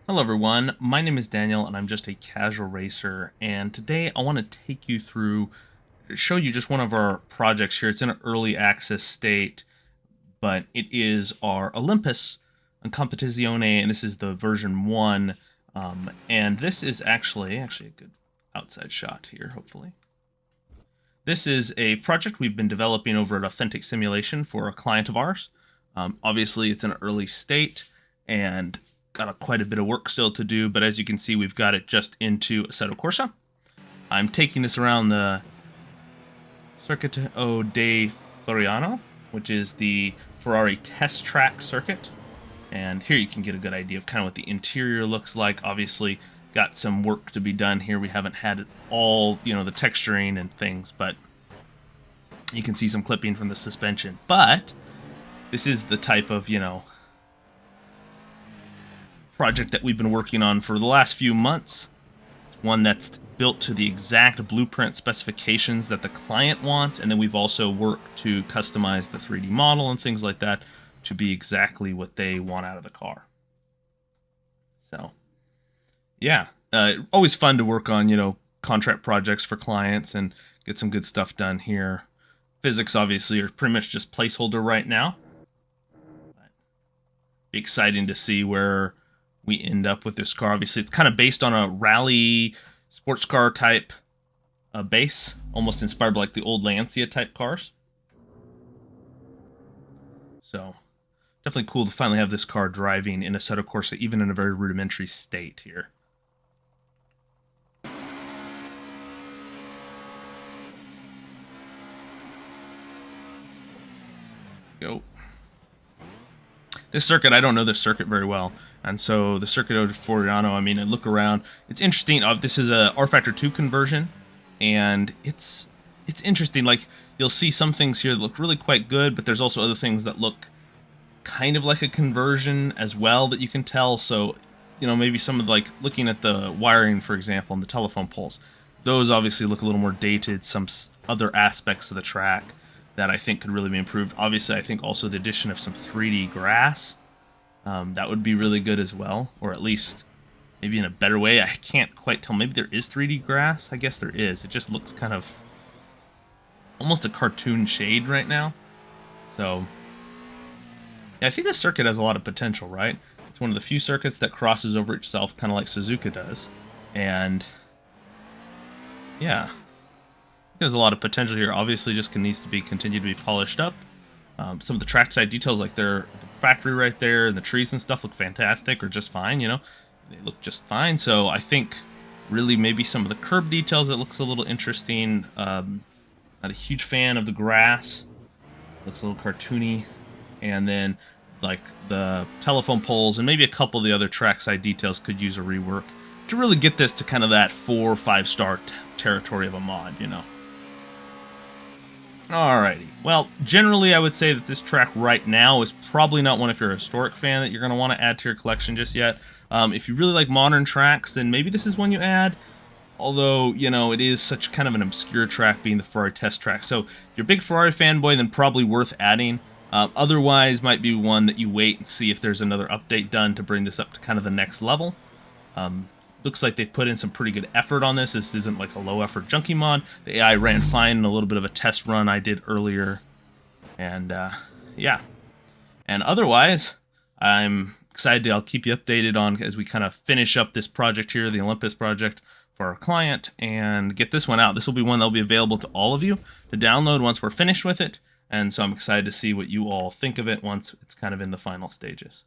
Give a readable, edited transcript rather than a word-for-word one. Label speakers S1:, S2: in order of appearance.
S1: Hello everyone, my name is Daniel and I'm just a casual racer, and today I want to take you through, show you just one of our projects here. It's in an early access state, but it is our Olympus Competizione, and this is the version 1, and this is actually a good outside shot here, hopefully. This is a project we've been developing over at Authentic Simulation for a client of ours. Obviously it's in an early state, and got quite a bit of work still to do, but as you can see, we've got it just into Assetto Corsa. I'm taking this around the Circuito de Fiorano, which is the Ferrari test track circuit. And here you can get a good idea of kind of what the interior looks like. Obviously, got some work to be done here. We haven't had it all, the texturing and things, but you can see some clipping from the suspension. But this is the type of, project that we've been working on for the last few months. It's one that's built to the exact blueprint specifications that the client wants, and then we've also worked to customize the 3D model and things like that to be exactly what they want out of the car. So, yeah, always fun to work on, contract projects for clients and get some good stuff done here. Physics, obviously, are pretty much just placeholder right now. But be exciting to see where we end up with this car. Obviously, it's kind of based on a rally sports car type base, almost inspired by like the old Lancia type cars. So definitely cool to finally have this car driving in Assetto Corsa, even in a very rudimentary state here. Go. This circuit, I don't know this circuit very well, and so the Circuito de Fiorano, I mean, I look around, it's interesting. This is a R Factor 2 conversion, and it's interesting. Like, you'll see some things here that look really quite good, but there's also other things that look kind of like a conversion as well that you can tell. So, maybe some of, like, looking at the wiring, for example, and the telephone poles, those obviously look a little more dated. Some other aspects of the track that I think could really be improved. Obviously, I think also the addition of some 3D grass, that would be really good as well, or at least maybe in a better way. I can't quite tell. Maybe there is 3D grass. I guess there is. It just looks kind of almost a cartoon shade right now. So, yeah, I think this circuit has a lot of potential, right? It's one of the few circuits that crosses over itself, kind of like Suzuka does. And, yeah, there's a lot of potential here. Obviously, just needs to be continued to be polished up. Some of the trackside details, like the factory right there and the trees and stuff, look fantastic, or just fine. They look just fine. So I think really maybe some of the curb details, it looks a little interesting. Not a huge fan of the grass. Looks a little cartoony. And then like the telephone poles and maybe a couple of the other trackside details could use a rework to really get this to kind of that 4 or 5 star territory of a mod, Alrighty. Well, generally I would say that this track right now is probably not one, if you're a historic fan, that you're going to want to add to your collection just yet. If you really like modern tracks, then maybe this is one you add. Although, it is such kind of an obscure track, being the Ferrari test track. So if you're a big Ferrari fanboy, then probably worth adding. Otherwise, might be one that you wait and see if there's another update done to bring this up to kind of the next level. Looks like they've put in some pretty good effort on this. This isn't like a low-effort junkie mod. The AI ran fine in a little bit of a test run I did earlier. And, yeah. And otherwise, I'm excited. I'll keep you updated on as we kind of finish up this project here, the Olympus project, for our client, and get this one out. This will be one that will be available to all of you to download once we're finished with it. And so I'm excited to see what you all think of it once it's kind of in the final stages.